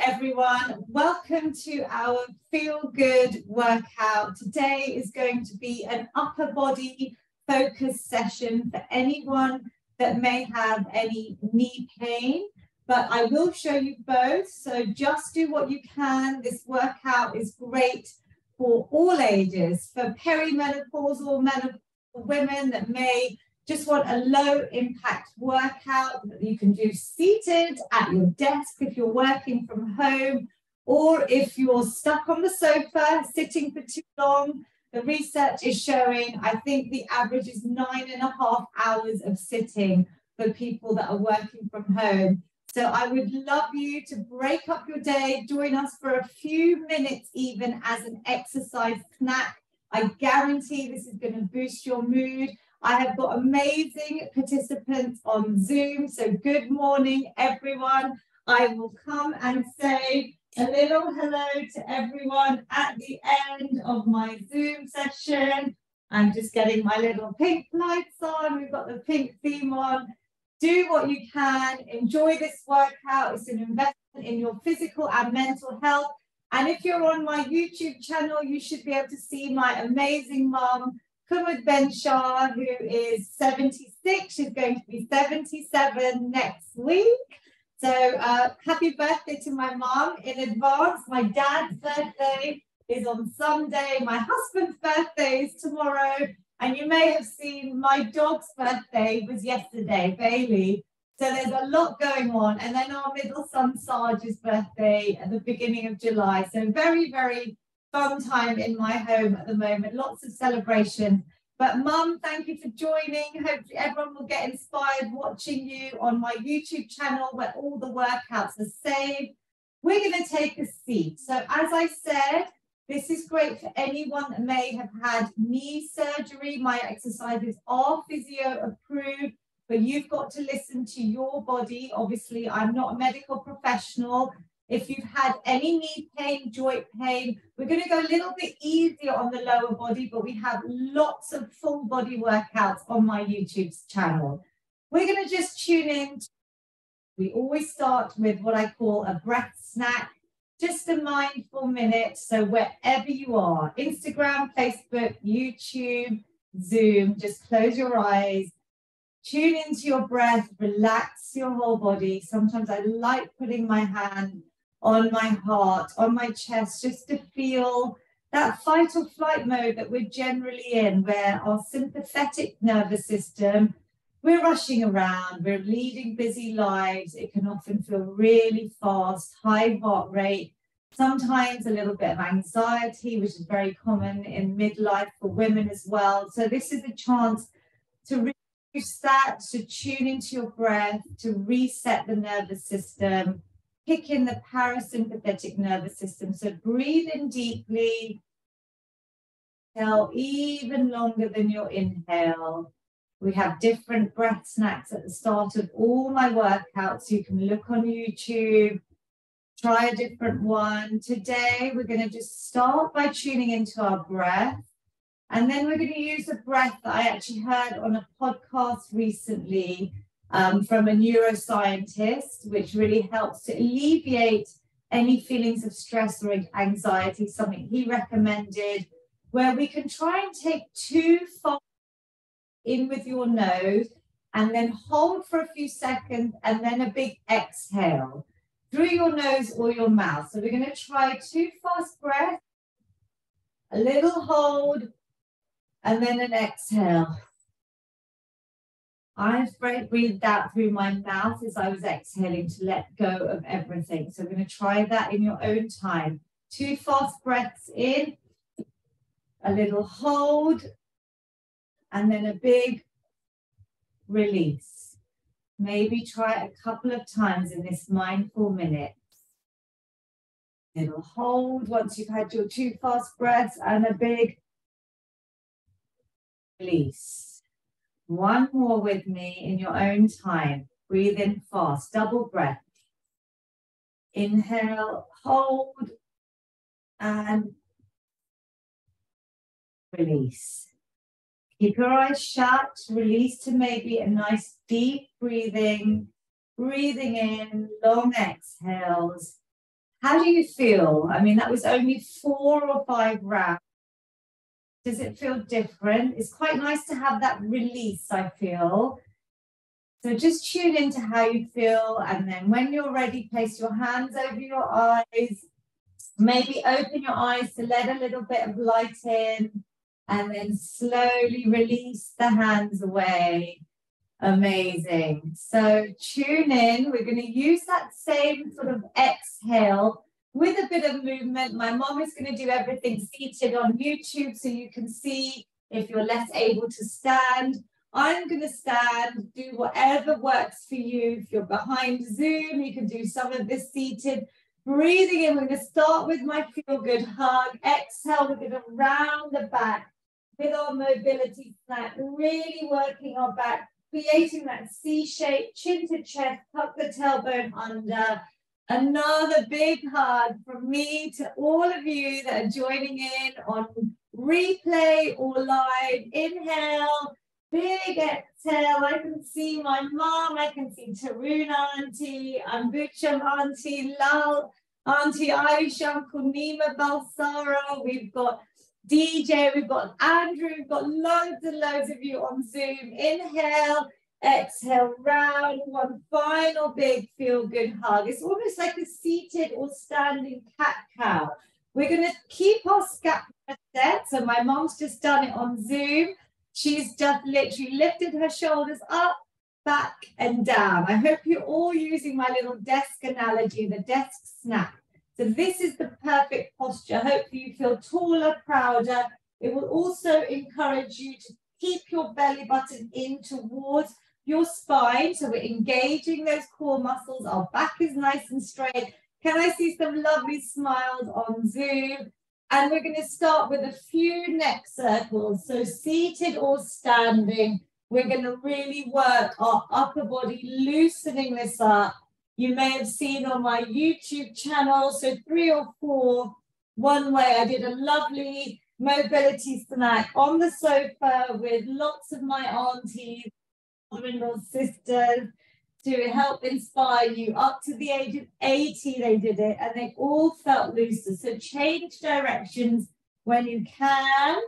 everyone. Welcome to our Feel Good workout. Today is going to be an upper body focus session for anyone that may have any knee pain, but I will show you both. So just do what you can. This workout is great for all ages, for perimenopausal, menopausal women that may just want a low impact workout that you can do seated at your desk if you're working from home, or if you're stuck on the sofa sitting for too long. The research is showing, I think the average is 9.5 hours of sitting for people that are working from home. So I would love you to break up your day, join us for a few minutes even as an exercise snack. I guarantee this is going to boost your mood. I have got amazing participants on Zoom, so good morning, everyone. I will come and say a little hello to everyone at the end of my Zoom session. I'm just getting my little pink lights on. We've got the pink theme on. Do what you can. Enjoy this workout. It's an investment in your physical and mental health. And if you're on my YouTube channel, you should be able to see my amazing mum, Kumud Shah, who is 76. She's going to be 77 next week. So happy birthday to my mom in advance. My dad's birthday is on Sunday. My husband's birthday is tomorrow. And you may have seen my dog's birthday was yesterday, Bailey. So there's a lot going on. And then our middle son, Sarge's birthday at the beginning of July. So very, very fun time in my home at the moment. Lots of celebration. But Mum, thank you for joining. Hopefully everyone will get inspired watching you on my YouTube channel where all the workouts are saved. We're going to take a seat. So as I said, this is great for anyone that may have had knee surgery. My exercises are physio approved, but you've got to listen to your body. Obviously, I'm not a medical professional. If you've had any knee pain, joint pain, we're going to go a little bit easier on the lower body, but we have lots of full body workouts on my YouTube channel. We're going to just tune in. We always start with what I call a breath snack, just a mindful minute. So wherever you are, Instagram, Facebook, YouTube, Zoom, just close your eyes. Tune into your breath, relax your whole body. Sometimes I like putting my hand on my heart, on my chest, just to feel that fight or flight mode that we're generally in, where our sympathetic nervous system, we're rushing around, we're leading busy lives. It can often feel really fast, high heart rate, sometimes a little bit of anxiety, which is very common in midlife for women as well. So this is a chance to reduce that, to tune into your breath, to reset the nervous system, kick in the parasympathetic nervous system. So breathe in deeply, exhale even longer than your inhale. We have different breath snacks at the start of all my workouts. You can look on YouTube, try a different one. Today, we're going to just start by tuning into our breath. And then we're going to use a breath that I actually heard on a podcast recently from a neuroscientist, which really helps to alleviate any feelings of stress or anxiety, something he recommended, where we can try and take 2 fold in with your nose and then hold for a few seconds and then a big exhale through your nose or your mouth. So we're going to try 2 fast breaths, a little hold, and then an exhale. I've breathed out through my mouth as I was exhaling to let go of everything. So we're going to try that in your own time. 2 fast breaths in, a little hold, and then a big release. Maybe try it a couple of times in this mindful minute. Little hold once you've had your 2 fast breaths and a big release. One more with me in your own time. Breathe in fast, double breath. Inhale, hold, and release. Keep your eyes shut, release to maybe a nice deep breathing. Breathing in, long exhales. How do you feel? I mean, that was only 4 or 5 rounds. Does it feel different? It's quite nice to have that release, I feel. So just tune into how you feel. And then when you're ready, place your hands over your eyes. Maybe open your eyes to let a little bit of light in. And then slowly release the hands away. Amazing. So tune in. We're going to use that same sort of exhale with a bit of movement. My mom is going to do everything seated on YouTube so you can see if you're less able to stand. I'm going to stand, do whatever works for you. If you're behind Zoom, you can do some of this seated. Breathing in, we're going to start with my feel good hug. Exhale, we're going to round the back with our mobility snack, really working our back, creating that C shape, chin to chest, tuck the tailbone under. Another big hug from me to all of you that are joining in on replay or live. Inhale, big exhale. I can see my mom, I can see Tarun Auntie, Ambucham Auntie, Lal, Auntie Aisha, Kunima Balsara. We've got DJ, we've got Andrew, we've got loads and loads of you on Zoom. Inhale, exhale, round. One final big feel good hug. It's almost like a seated or standing cat-cow. We're going to keep our scapula set. So my mom's just done it on Zoom. She's just literally lifted her shoulders up, back and down. I hope you're all using my little desk analogy, the desk snap. So this is the perfect posture. Hopefully you feel taller, prouder. It will also encourage you to keep your belly button in towards your spine. So we're engaging those core muscles. Our back is nice and straight. Can I see some lovely smiles on Zoom? And we're going to start with a few neck circles. So seated or standing, we're going to really work our upper body, loosening this up. You may have seen on my YouTube channel, so 3 or 4, one way I did a lovely mobility snack on the sofa with lots of my aunties, mother-in-law, sisters, to help inspire you. Up to the age of 80, they did it, and they all felt looser. So change directions when you can,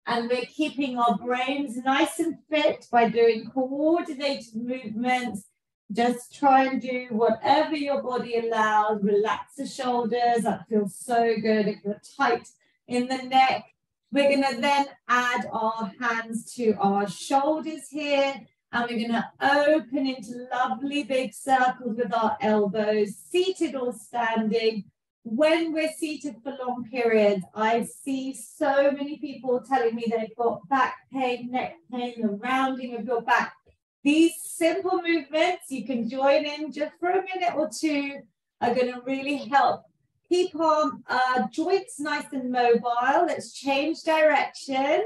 and we're keeping our brains nice and fit by doing coordinated movements. Just try and do whatever your body allows. Relax the shoulders. That feels so good. If you're tight in the neck, we're going to then add our hands to our shoulders here. And we're going to open into lovely big circles with our elbows, seated or standing. When we're seated for long periods, I see so many people telling me they've got back pain, neck pain, the rounding of your back. These simple movements, you can join in just for a minute or 2, are going to really help keep our joints nice and mobile. Let's change direction.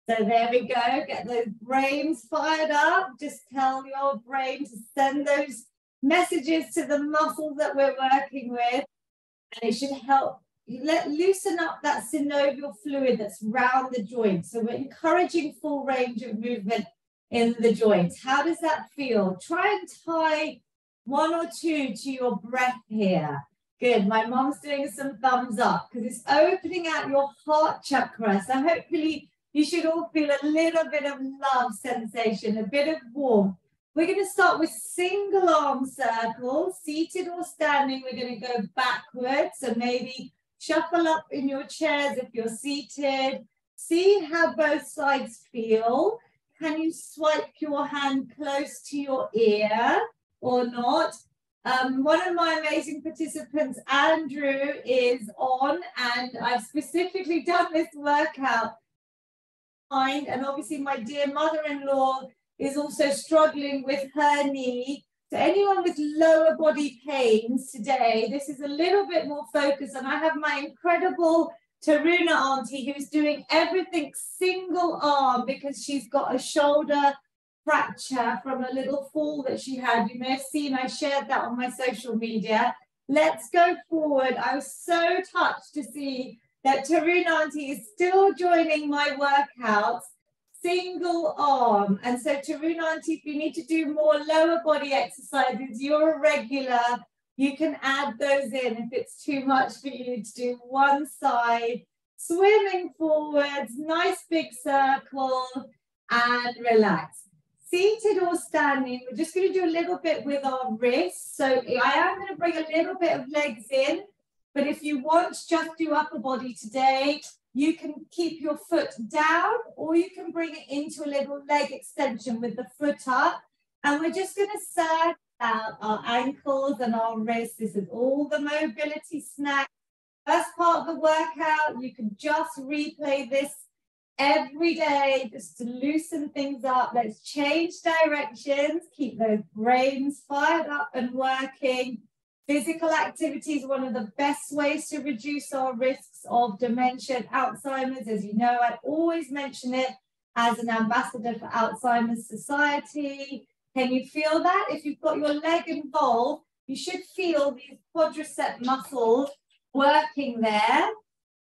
So there we go. Get those brains fired up. Just tell your brain to send those messages to the muscles that we're working with. And it should help loosen up that synovial fluid that's around the joint. So we're encouraging full range of movement in the joints. How does that feel? Try and tie 1 or 2 to your breath here. Good. My mom's doing some thumbs up because it's opening out your heart chakra. So hopefully you should all feel a little bit of love sensation, a bit of warmth. We're going to start with single arm circles, seated or standing. We're going to go backwards. So maybe shuffle up in your chairs if you're seated. See how both sides feel. Can you swipe your hand close to your ear or not? One of my amazing participants, Andrew, is on, and I've specifically done this workout. And obviously my dear mother-in-law is also struggling with her knee. So anyone with lower body pains today, this is a little bit more focused. And I have my incredible Taruna auntie who's doing everything single arm because she's got a shoulder fracture from a little fall that she had. You may have seen, I shared that on my social media. Let's go forward. I was so touched to see that Taruna auntie is still joining my workouts, single arm. And so Taruna auntie, if you need to do more lower body exercises, you're a regular. You can add those in if it's too much for you to do one side, swimming forwards, nice big circle, and relax. Seated or standing, we're just going to do a little bit with our wrists. So I am going to bring a little bit of legs in, but if you want to just do upper body today, you can keep your foot down or you can bring it into a little leg extension with the foot up. And we're just going to circle out our ankles and our wrists. This is all the mobility snack. First part of the workout, you can just replay this every day just to loosen things up. Let's change directions, keep those brains fired up and working. Physical activity is one of the best ways to reduce our risks of dementia and Alzheimer's. As you know, I always mention it as an ambassador for Alzheimer's Society. Can you feel that? If you've got your leg involved, you should feel these quadricep muscles working there.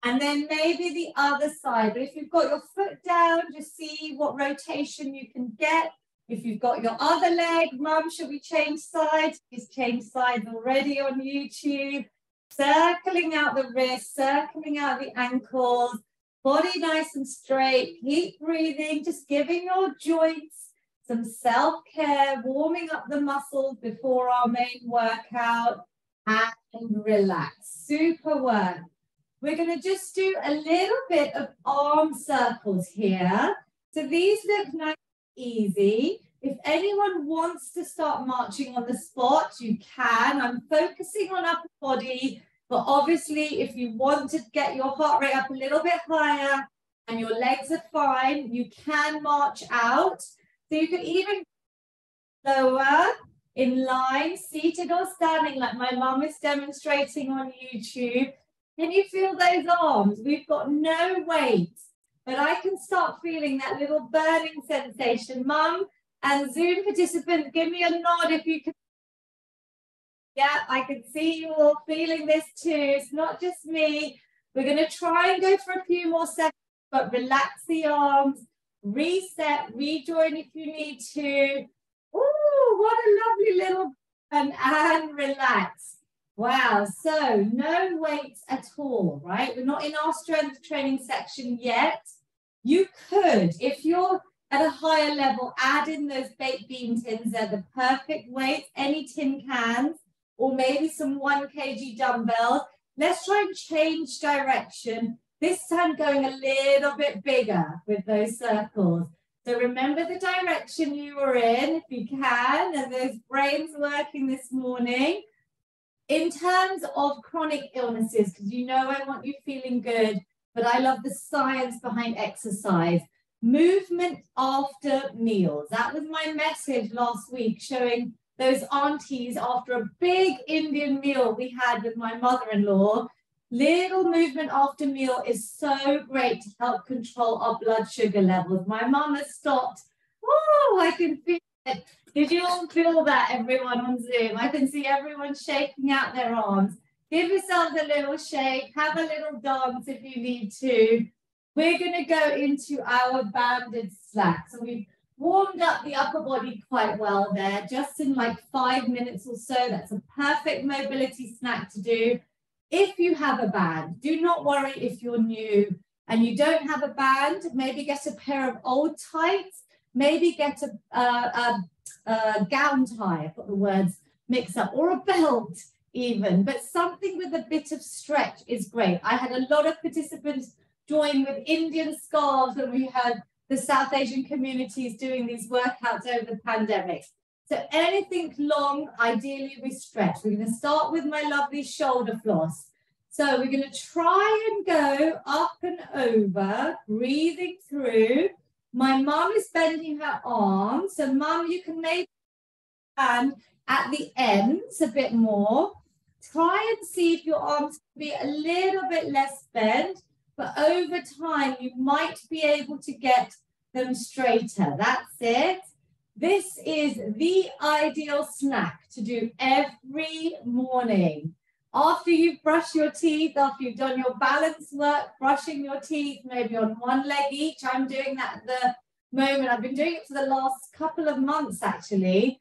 And then maybe the other side. But if you've got your foot down, just see what rotation you can get. If you've got your other leg, Mum, should we change sides? He's changed sides already on YouTube. Circling out the wrists, circling out the ankles, body nice and straight. Keep breathing, just giving your joints some self-care, warming up the muscles before our main workout, and relax. Super work. We're going to just do a little bit of arm circles here. So these look nice and easy. If anyone wants to start marching on the spot, you can. I'm focusing on upper body, but obviously if you want to get your heart rate up a little bit higher and your legs are fine, you can march out. So you can even lower in line, seated or standing like my mum is demonstrating on YouTube. Can you feel those arms? We've got no weight, but I can start feeling that little burning sensation. Mum and Zoom participants, give me a nod if you can. Yeah, I can see you all feeling this too. It's not just me. We're going to try and go for a few more seconds, but relax the arms, reset, rejoin if you need to. Oh, what a lovely little and relax. Wow, so no weights at all, right? We're not in our strength training section yet. You could, if you're at a higher level, add in those baked bean tins. They're the perfect weights, any tin cans, or maybe some 1 kg dumbbells. Let's try and change direction. This time going a little bit bigger with those circles. So remember the direction you were in, if you can, and those brains working this morning. In terms of chronic illnesses, because you know I want you feeling good, but I love the science behind exercise. Movement after meals. That was my message last week, showing those aunties after a big Indian meal we had with my mother-in-law. Little movement after meal is so great to help control our blood sugar levels. My mum has stopped. Oh, I can feel it. Did you all feel that, everyone on Zoom? I can see everyone shaking out their arms. Give yourselves a little shake. Have a little dance if you need to. We're going to go into our banded slack. So we've warmed up the upper body quite well there, just in like 5 minutes or so. That's a perfect mobility snack to do. If you have a band, do not worry if you're new and you don't have a band. Maybe get a pair of old tights. Maybe get a gown tie. I've got the words mixed up, or a belt even, but something with a bit of stretch is great. I had a lot of participants join with Indian scarves when we had the South Asian communities doing these workouts over the pandemic. So anything long, ideally we stretch. We're going to start with my lovely shoulder floss. So we're going to try and go up and over, breathing through. My mum is bending her arms. So mum, you can maybe stand at the ends a bit more. Try and see if your arms can be a little bit less bent, but over time you might be able to get them straighter. That's it. This is the ideal snack to do every morning. After you've brushed your teeth, after you've done your balance work, brushing your teeth, maybe on one leg each. I'm doing that at the moment. I've been doing it for the last couple of months, actually.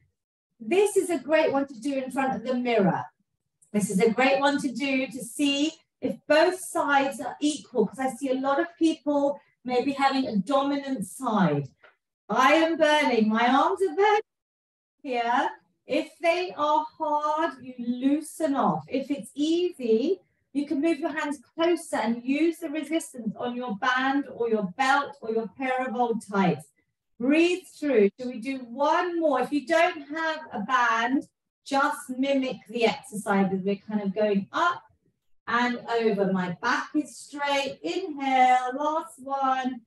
This is a great one to do in front of the mirror. This is a great one to do to see if both sides are equal, because I see a lot of people maybe having a dominant side. I am burning, my arms are burning here. If they are hard, you loosen off. If it's easy, you can move your hands closer and use the resistance on your band or your belt or your pair of old tights. Breathe through. Shall we do one more? If you don't have a band, just mimic the exercises. We're kind of going up and over. My back is straight. Inhale, last one.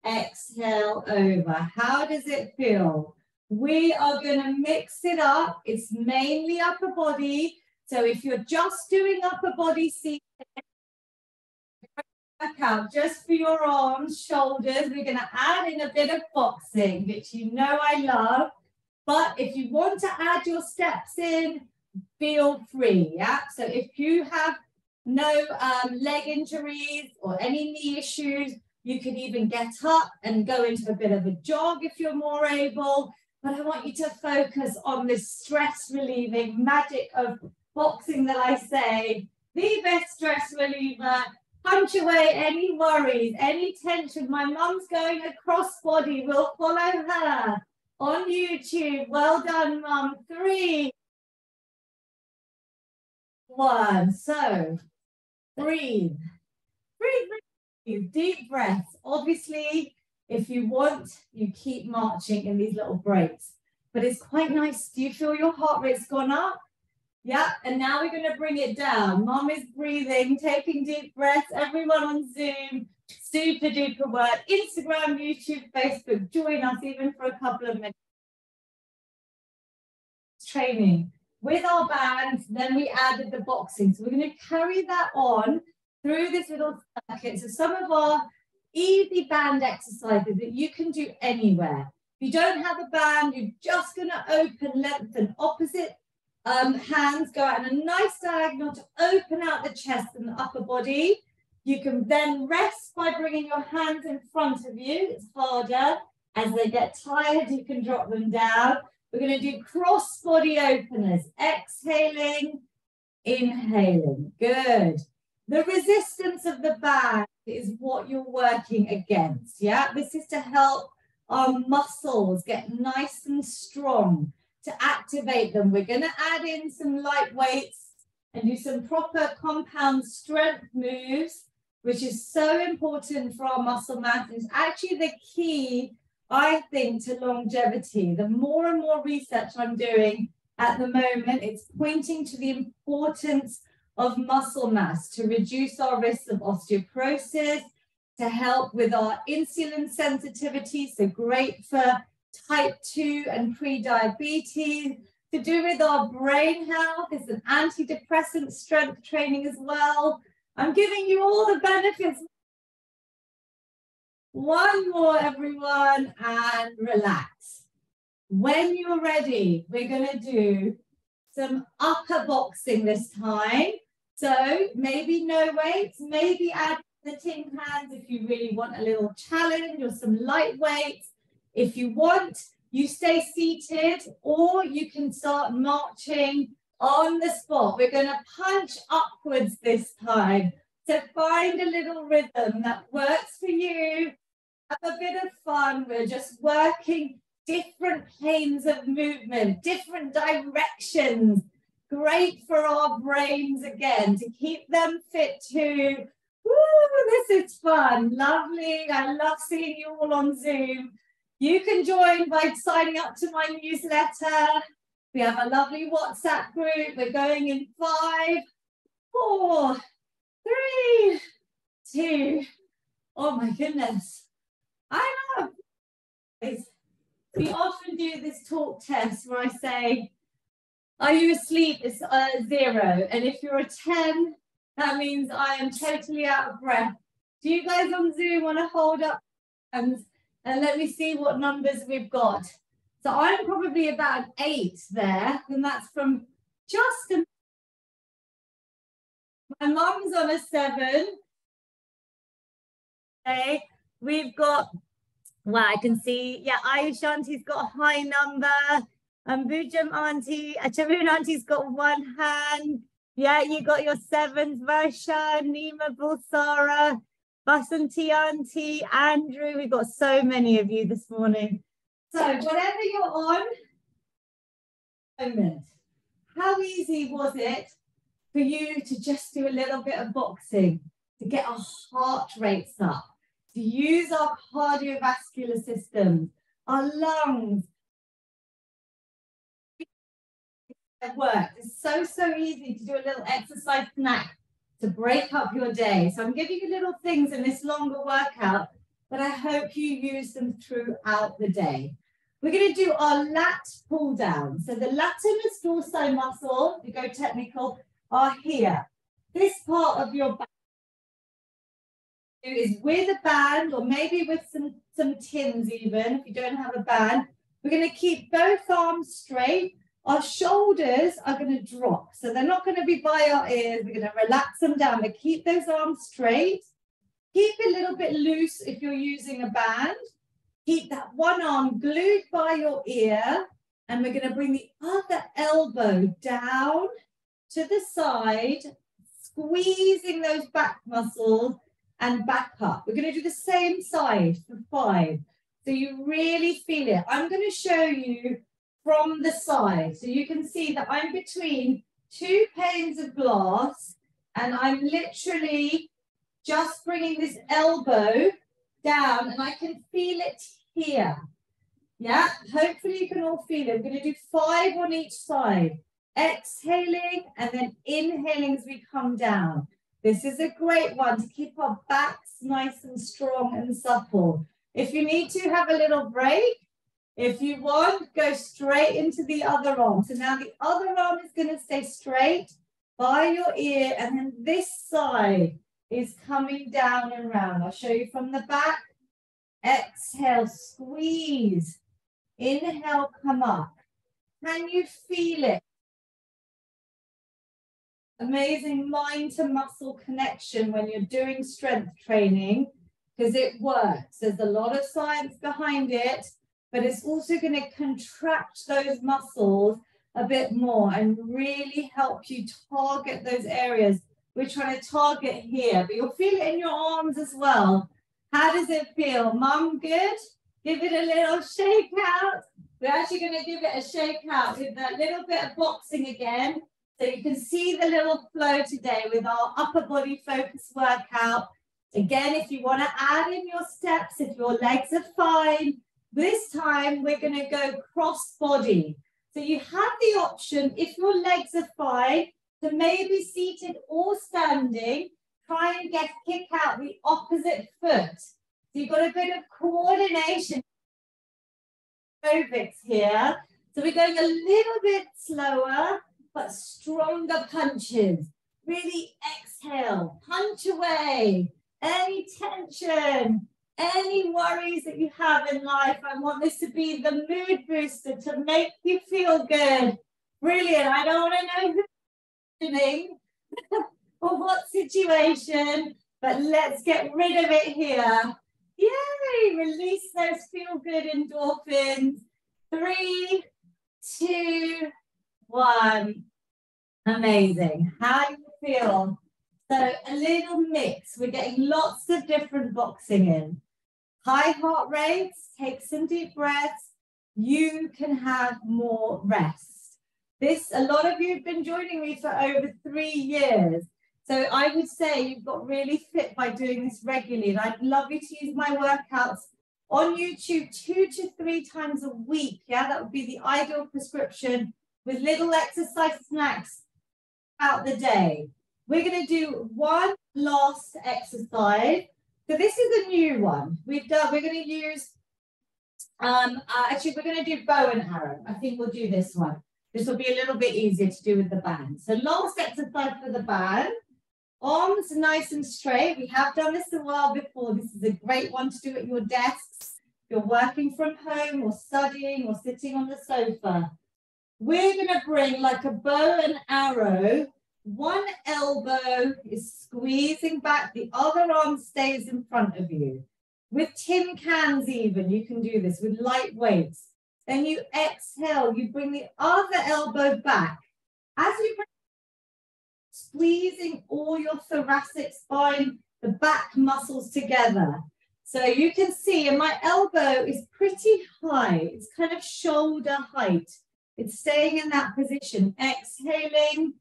Exhale, over. How does it feel? We are going to mix it up. It's mainly upper body. So if you're just doing upper body seated, workout just for your arms, shoulders, we're going to add in a bit of boxing, which you know I love. But if you want to add your steps in, feel free, yeah? So if you have no leg injuries or any knee issues, you can even get up and go into a bit of a jog if you're more able. But I want you to focus on this stress relieving magic of boxing that I say, the best stress reliever. Punch away any worries, any tension. My mum's going a crossbody. We'll follow her on YouTube. Well done, Mum. 3, 1. So breathe. Breathe, breathe. Deep breaths. Obviously, if you want, you keep marching in these little breaks. But it's quite nice. Do you feel your heart rate's gone up? Yeah, and now we're going to bring it down. Mum is breathing, taking deep breaths. Everyone on Zoom, super duper work. Instagram, YouTube, Facebook, join us even for a couple of minutes. Training with our bands, then we added the boxing. So we're going to carry that on through this little circuit. So some of our easy band exercises that you can do anywhere. If you don't have a band, you're just going to open, lengthen, opposite hands go out in a nice diagonal to open out the chest and the upper body. You can then rest by bringing your hands in front of you. It's harder. As they get tired, you can drop them down. We're going to do cross body openers. Exhaling, inhaling. Good. The resistance of the band is what you're working against. Yeah, this is to help our muscles get nice and strong. To activate them, we're going to add in some light weights and do some proper compound strength moves, which is so important for our muscle mass. It's actually the key, I think, to longevity. The more and more research I'm doing at the moment, it's pointing to the importance of muscle mass to reduce our risk of osteoporosis, to help with our insulin sensitivity, so great for type 2 and pre-diabetes, to do with our brain health. It's an antidepressant strength training as well. I'm giving you all the benefits. One more, everyone, and relax. When you're ready, we're going to do some upper boxing this time. So maybe no weights, maybe add the tin cans if you really want a little challenge or some light weights. If you want, you stay seated or you can start marching on the spot. We're going to punch upwards this time. So find a little rhythm that works for you. Have a bit of fun. We're just working different planes of movement, different directions. Great for our brains again, to keep them fit too. Woo, this is fun. Lovely. I love seeing you all on Zoom. You can join by signing up to my newsletter. We have a lovely WhatsApp group. We're going in 5, 4, 3, 2. Oh my goodness. I know. We often do this talk test where I say, are you asleep? It's 0. And if you're a 10, that means I am totally out of breath. Do you guys on Zoom want to hold up hands? And let me see what numbers we've got. So I'm probably about 8 there. And that's from just a... My mum's on a 7. Okay. We've got... Well, I can see... Yeah, Ayush Auntie's got a high number. Bujam Auntie... Charoon Auntie's got 1 hand. Yeah, you got your sevens, Varsha, Nima, Bulsara, Basanti Auntie, Andrew. We've got so many of you this morning. So whatever you're on, moment. How easy was it for you to just do a little bit of boxing, to get our heart rates up, to use our cardiovascular system, our lungs? It worked. It's so easy to do a little exercise snack to break up your day. So I'm giving you little things in this longer workout, but I hope you use them throughout the day. We're going to do our lat pull down. So the latimus dorsi muscle, if you go technical, are here. This part of your back is with a band, or maybe with some tins even, if you don't have a band. We're going to keep both arms straight. Our shoulders are going to drop. So they're not going to be by our ears. We're going to relax them down, but keep those arms straight. Keep a little bit loose if you're using a band. Keep that one arm glued by your ear. And we're going to bring the other elbow down to the side, squeezing those back muscles and back up. We're going to do the same side for 5. So you really feel it. I'm going to show you from the side. So you can see that I'm between 2 panes of glass and I'm literally just bringing this elbow down and I can feel it here. Yeah, hopefully you can all feel it. We're going to do 5 on each side. Exhaling and then inhaling as we come down. This is a great one to keep our backs nice and strong and supple. If you need to have a little break, if you want, go straight into the other arm. So now the other arm is going to stay straight by your ear, and then this side is coming down and round. I'll show you from the back. Exhale, squeeze. Inhale, come up. Can you feel it? Amazing mind to muscle connection when you're doing strength training, because it works. There's a lot of science behind it, but it's also going to contract those muscles a bit more and really help you target those areas. We're trying to target here, but you'll feel it in your arms as well. How does it feel? Mum, good? Give it a little shake out. We're actually going to give it a shake out with that little bit of boxing again. So you can see the little flow today with our upper body focus workout. Again, if you want to add in your steps, if your legs are fine, this time we're going to go cross body. So you have the option, if your legs are fine, to maybe seated or standing, try and kick out the opposite foot. So you've got a bit of coordination aerobics here. So we're going a little bit slower, but stronger punches. Really exhale, punch away any tension, any worries that you have in life. I want this to be the mood booster to make you feel good. Brilliant. I don't want to know who's listening or what situation, but let's get rid of it here. Yay! Release those feel-good endorphins. 3, 2, 1. Amazing. How do you feel? So a little mix. We're getting lots of different boxing in. High heart rates, take some deep breaths. You can have more rest. A lot of you have been joining me for over 3 years. So I would say you've got really fit by doing this regularly. And I'd love you to use my workouts on YouTube 2 to 3 times a week. Yeah, that would be the ideal prescription with little exercise snacks throughout the day. We're going to do one last exercise. So this is a new one. We're going to use, actually we're going to do bow and arrow. I think we'll do this one. This will be a little bit easier to do with the band. So last exercise for the band. Arms nice and straight. We have done this a while before. This is a great one to do at your desks. If you're working from home or studying or sitting on the sofa. We're going to bring like a bow and arrow. One elbow is squeezing back. The other arm stays in front of you. With tin cans even, you can do this with light weights. Then you exhale. You bring the other elbow back. As you bring squeezing all your thoracic spine, the back muscles together. So you can see, and my elbow is pretty high. It's kind of shoulder height. It's staying in that position. Exhaling,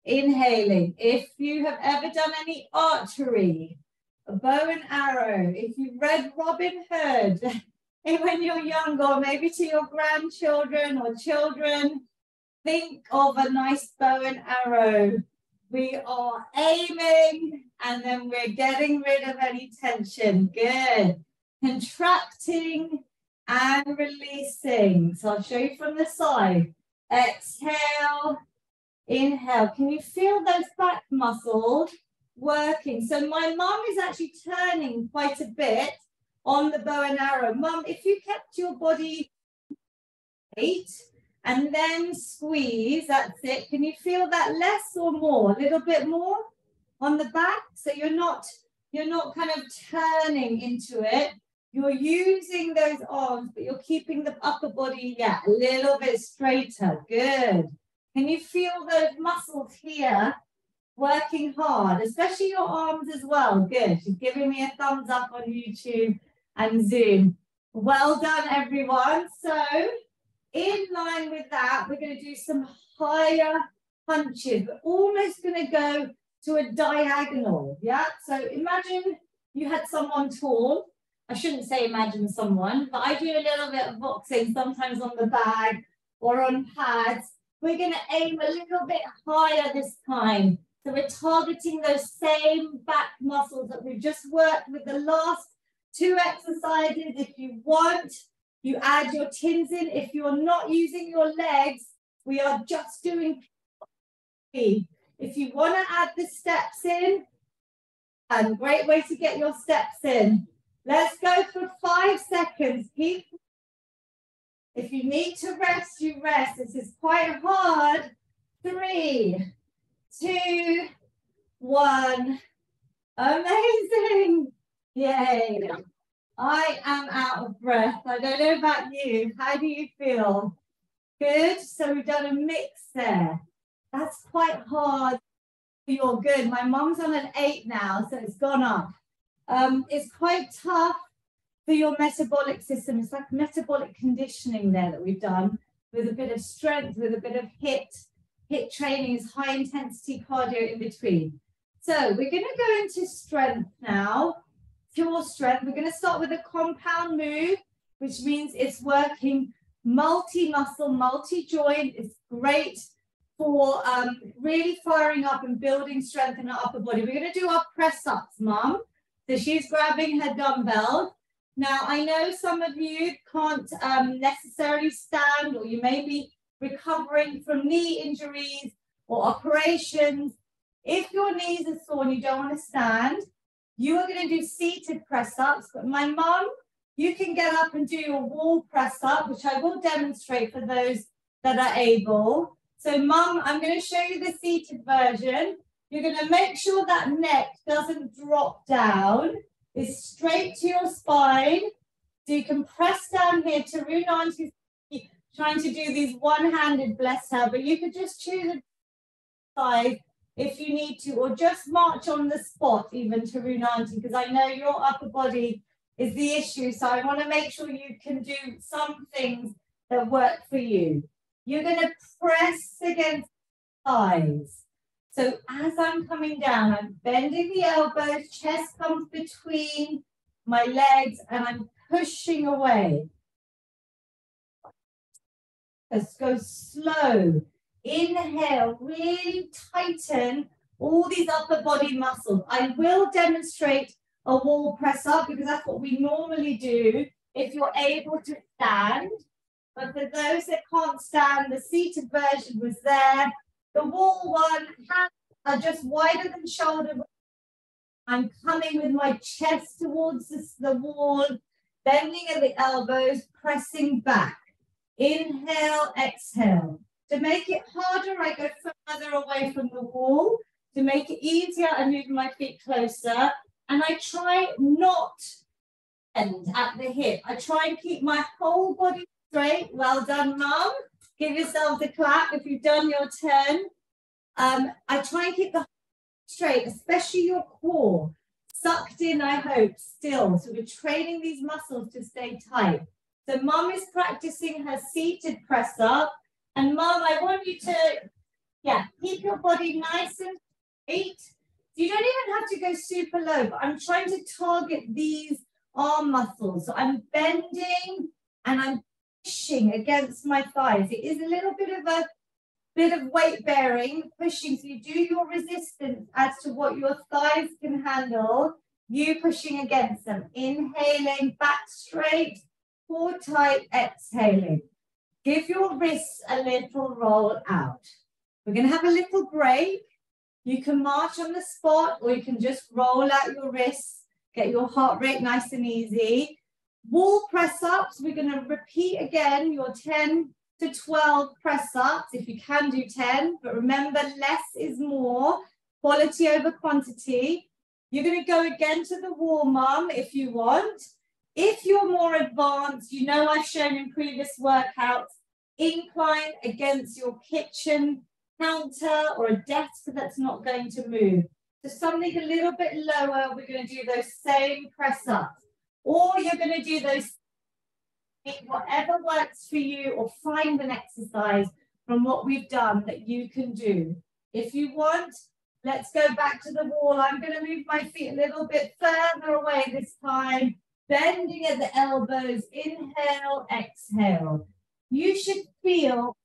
inhaling. If you have ever done any archery, a bow and arrow, if you've read Robin Hood when you're young, or maybe to your grandchildren or children, think of a nice bow and arrow. We are aiming and then we're getting rid of any tension. Good. Contracting and releasing. So I'll show you from the side. Exhale, inhale. Can you feel those back muscles working? So my mum is actually turning quite a bit on the bow and arrow. Mum, if you kept your body straight and then squeeze, that's it. Can you feel that less or more? A little bit more on the back? So you're not kind of turning into it. You're using those arms, but you're keeping the upper body, yeah, a little bit straighter. Good. Can you feel those muscles here working hard, especially your arms as well? Good. She's giving me a thumbs up on YouTube and Zoom. Well done, everyone. So in line with that, we're going to do some higher punches. We're almost going to go to a diagonal. Yeah. So imagine you had someone tall. I shouldn't say imagine someone, but I do a little bit of boxing, sometimes on the bag or on pads. We're going to aim a little bit higher this time. So we're targeting those same back muscles that we've just worked with the last two exercises. If you want, you add your tins in. If you're not using your legs, we are just doing P. If you want to add the steps in, and great way to get your steps in. Let's go for 5 seconds. Keep. If you need to rest, you rest. This is quite hard. 3, 2, 1. Amazing. Yay. I am out of breath. I don't know about you. How do you feel? Good. So we've done a mix there. That's quite hard. You're good. My mum's on an 8 now, so it's gone up. It's quite tough for your metabolic system. It's like metabolic conditioning there that we've done with a bit of strength, with a bit of HIIT training is high intensity cardio in between. So we're going to go into strength now, pure strength. We're going to start with a compound move, which means it's working multi-muscle, multi-joint. It's great for really firing up and building strength in our upper body. We're going to do our press-ups, Mum. So she's grabbing her dumbbell. Now, I know some of you can't necessarily stand, or you may be recovering from knee injuries or operations. If your knees are sore and you don't want to stand, you are going to do seated press-ups. But my mum, you can get up and do your wall press-up, which I will demonstrate for those that are able. So, Mum, I'm going to show you the seated version. You're going to make sure that neck doesn't drop down. It's straight to your spine. So you can press down here to Rue 90, trying to do these one-handed, bless her, but you could just choose a side if you need to, or just march on the spot even to Rue 90, because I know your upper body is the issue. So I want to make sure you can do some things that work for you. You're going to press against the thighs. So as I'm coming down, I'm bending the elbows, chest comes between my legs, and I'm pushing away. Let's go slow. Inhale, really tighten all these upper body muscles. I will demonstrate a wall press up because that's what we normally do if you're able to stand. But for those that can't stand, the seated version was there. The wall one, hands are just wider than shoulder. I'm coming with my chest towards the wall, bending at the elbows, pressing back. Inhale, exhale. To make it harder, I go further away from the wall. To make it easier, I move my feet closer. And I try not to bend at the hip. I try and keep my whole body straight. Well done, Mum. Give yourself a clap if you've done your turn. I try and keep the straight, especially your core. Sucked in, I hope, still. So we're training these muscles to stay tight. So Mum is practicing her seated press up. And Mum, I want you to, keep your body nice and straight. You don't even have to go super low, but I'm trying to target these arm muscles. So I'm bending and I'm pushing against my thighs. It is a little bit of weight bearing, pushing. So you do your resistance as to what your thighs can handle. You pushing against them. Inhaling, back straight, core tight, exhaling. Give your wrists a little roll out. We're going to have a little break. You can march on the spot or you can just roll out your wrists, get your heart rate nice and easy. Wall press ups, we're going to repeat again your 10 to 12 press ups if you can do 10, but remember less is more, quality over quantity. You're going to go again to the wall, Mum, if you want. If you're more advanced, you know I've shown in previous workouts, incline against your kitchen counter or a desk that's not going to move. So something a little bit lower, we're going to do those same press ups. Or you're going to do those, whatever works for you, or find an exercise from what we've done that you can do. If you want, let's go back to the wall. I'm going to move my feet a little bit further away this time, bending at the elbows. Inhale, exhale. You should feel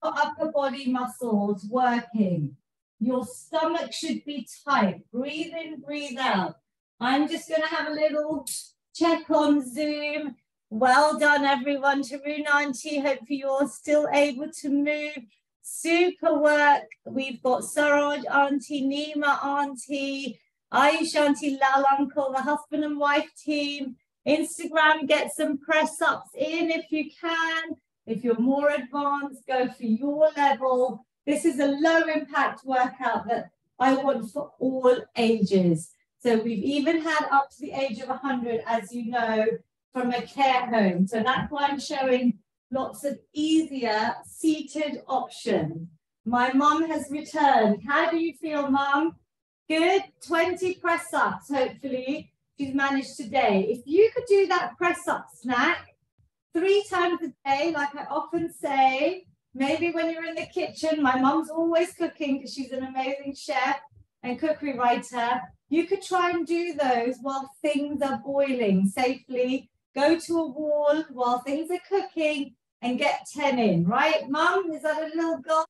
your upper body muscles working. Your stomach should be tight. Breathe in, breathe out. I'm just going to have a little check on Zoom. Well done, everyone. Tarun Auntie, hopefully you're still able to move. Super work. We've got Saraj Auntie, Nima Auntie, Ayush Auntie, Lal Uncle, the husband and wife team. Instagram, get some press ups in if you can. If you're more advanced, go for your level. This is a low impact workout that I want for all ages. So we've even had up to the age of 100, as you know, from a care home. So that's why I'm showing lots of easier seated options. My mum has returned. How do you feel, Mum? Good. 20 press ups, hopefully she's managed today. If you could do that press up snack 3 times a day, like I often say, maybe when you're in the kitchen, my mum's always cooking because she's an amazing chef and cookery writer. You could try and do those while things are boiling safely. Go to a wall while things are cooking and get 10 in, right? Mum, is that a little goal?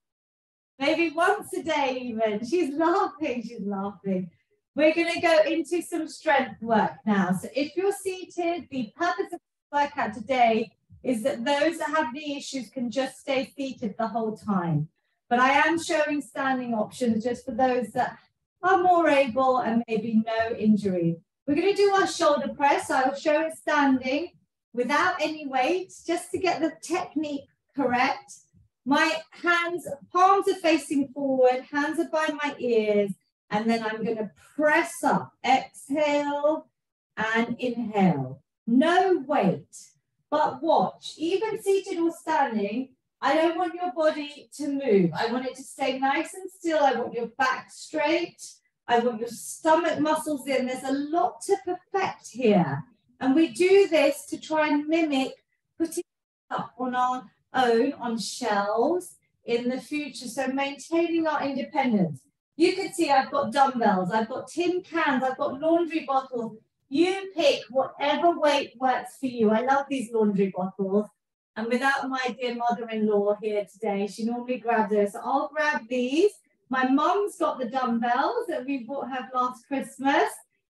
Maybe once a day even. She's laughing, she's laughing. We're going to go into some strength work now. So if you're seated, the purpose of the workout today is that those that have knee issues can just stay seated the whole time. But I am showing standing options just for those that are more able and maybe no injury. We're going to do our shoulder press. I'll show it standing without any weight, just to get the technique correct. My hands, palms are facing forward, hands are by my ears, and then I'm going to press up. Exhale and inhale. No weight, but watch. Even seated or standing, I don't want your body to move. I want it to stay nice and still. I want your back straight. I want your stomach muscles in. There's a lot to perfect here. And we do this to try and mimic putting up on our own on shelves in the future. So maintaining our independence. You can see I've got dumbbells, I've got tin cans, I've got laundry bottles. You pick whatever weight works for you. I love these laundry bottles. And without my dear mother-in-law here today, she normally grabs those. So I'll grab these. My mum's got the dumbbells that we bought her last Christmas.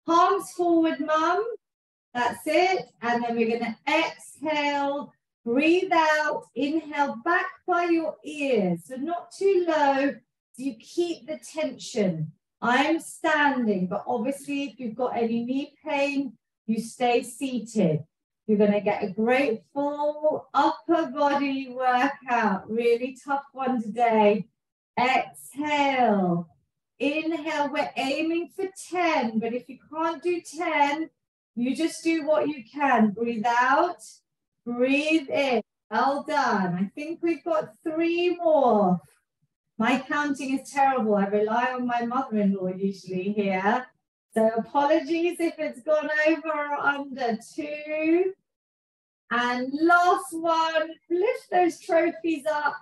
Palms forward, Mum. That's it. And then we're going to exhale, breathe out, inhale back by your ears. So not too low. So you keep the tension. I'm standing, but obviously if you've got any knee pain, you stay seated. You're going to get a great full upper body workout. Really tough one today. Exhale. Inhale. We're aiming for 10, but if you can't do 10, you just do what you can. Breathe out. Breathe in. Well done. I think we've got 3 more. My counting is terrible. I rely on my mother-in-law usually here. So apologies if it's gone over or under 2. And last one, lift those trophies up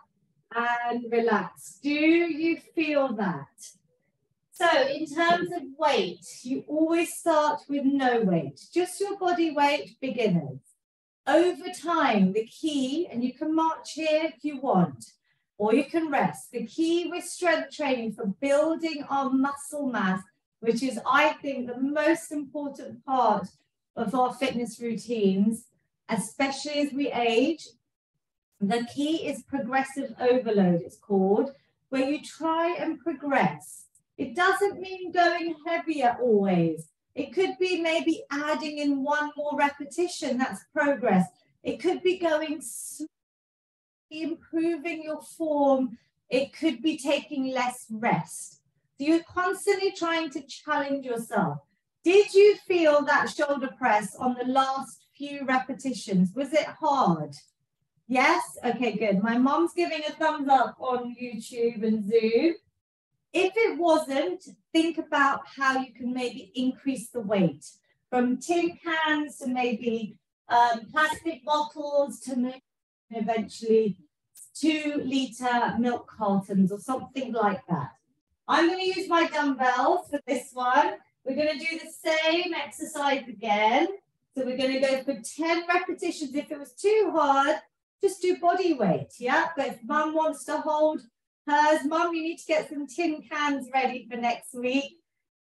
and relax. Do you feel that? So in terms of weight, you always start with no weight, just your body weight, beginners. Over time, the key, and you can march here if you want, or you can rest. The key with strength training for building our muscle mass, which is, I think, the most important part of our fitness routines, especially as we age. The key is progressive overload, it's called, where you try and progress. It doesn't mean going heavier always. It could be maybe adding in 1 more repetition, that's progress. It could be going slowly, improving your form. It could be taking less rest. So you're constantly trying to challenge yourself. Did you feel that shoulder press on the last few repetitions? Was it hard? Yes? Okay, good. My mom's giving a thumbs up on YouTube and Zoom. If it wasn't, think about how you can maybe increase the weight from tin cans to maybe plastic bottles to maybe eventually 2-litre milk cartons or something like that. I'm going to use my dumbbells for this one. We're going to do the same exercise again. So we're going to go for 10 repetitions. If it was too hard, just do body weight, yeah? But if mum wants to hold hers, mum, you need to get some tin cans ready for next week.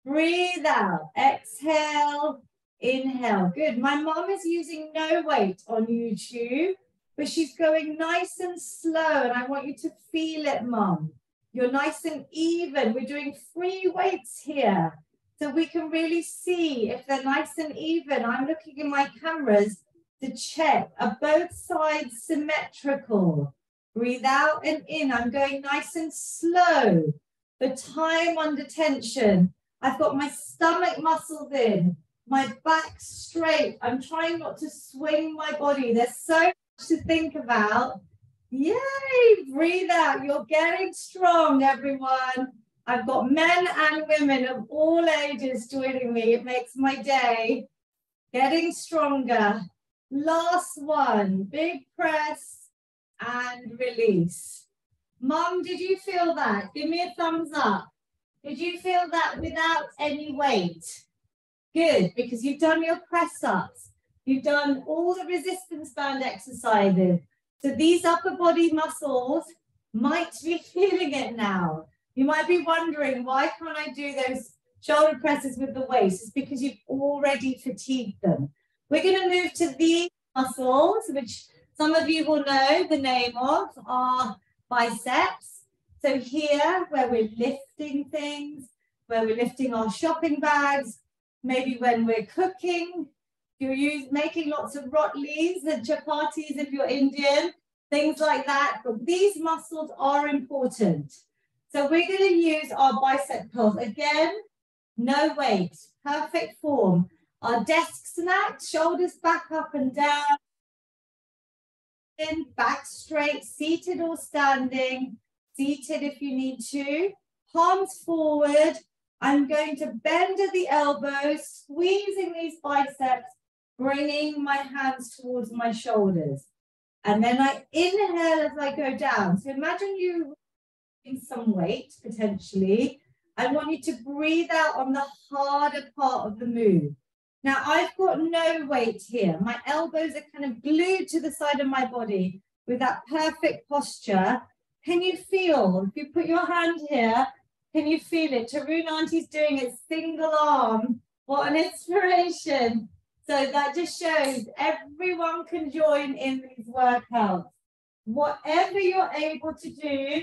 Breathe out, exhale, inhale. Good. My mum is using no weight on YouTube, but she's going nice and slow, and I want you to feel it, mum. You're nice and even. We're doing free weights here, so we can really see if they're nice and even. I'm looking in my cameras to check. Are both sides symmetrical? Breathe out and in. I'm going nice and slow. The time under tension. I've got my stomach muscles in, my back straight. I'm trying not to swing my body. There's so much to think about. Yay! Breathe out. You're getting strong, everyone. I've got men and women of all ages joining me. It makes my day. Getting stronger. Last one. Big press and release. Mum, did you feel that? Give me a thumbs up. Did you feel that without any weight? Good, because you've done your press-ups. You've done all the resistance band exercises. So these upper body muscles might be feeling it now. You might be wondering, why can't I do those shoulder presses with the waist? It's because you've already fatigued them. We're going to move to these muscles, which some of you will know the name of, are biceps. So here, where we're lifting things, where we're lifting our shopping bags, maybe when we're cooking, you're making lots of rotis and chapatis if you're Indian, things like that. But these muscles are important. So we're going to use our bicep curls. Again, no weight, perfect form. Our desk snack, shoulders back up and down, in, back straight, seated or standing, seated if you need to, palms forward. I'm going to bend at the elbows, squeezing these biceps, bringing my hands towards my shoulders. And then I inhale as I go down. So imagine you in some weight, potentially. I want you to breathe out on the harder part of the move. Now, I've got no weight here. My elbows are kind of glued to the side of my body with that perfect posture. Can you feel, if you put your hand here, can you feel it? Tarun Auntie's doing it single arm. What an inspiration. So that just shows everyone can join in these workouts. Whatever you're able to do,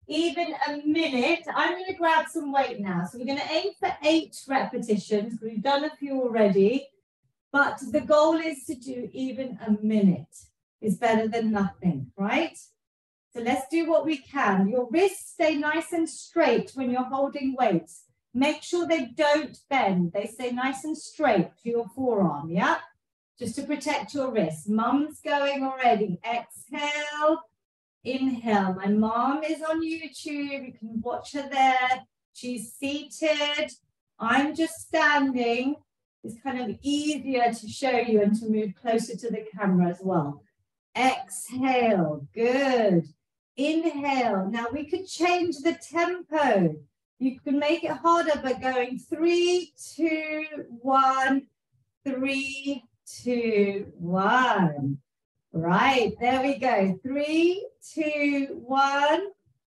even a minute. I'm going to grab some weight now. So we're going to aim for 8 repetitions. We've done a few already. But the goal is to do even a minute. It's better than nothing, right? So let's do what we can. Your wrists stay nice and straight when you're holding weights. Make sure they don't bend. They stay nice and straight to your forearm, yeah? Just to protect your wrists. Mum's going already. Exhale. Inhale. My mom is on YouTube. You can watch her there. She's seated. I'm just standing. It's kind of easier to show you and to move closer to the camera as well. Exhale. Good. Inhale. Now we could change the tempo. You can make it harder by going 3, 2, 1, 3, 2, 1. Right, there we go. 3, 2, 1,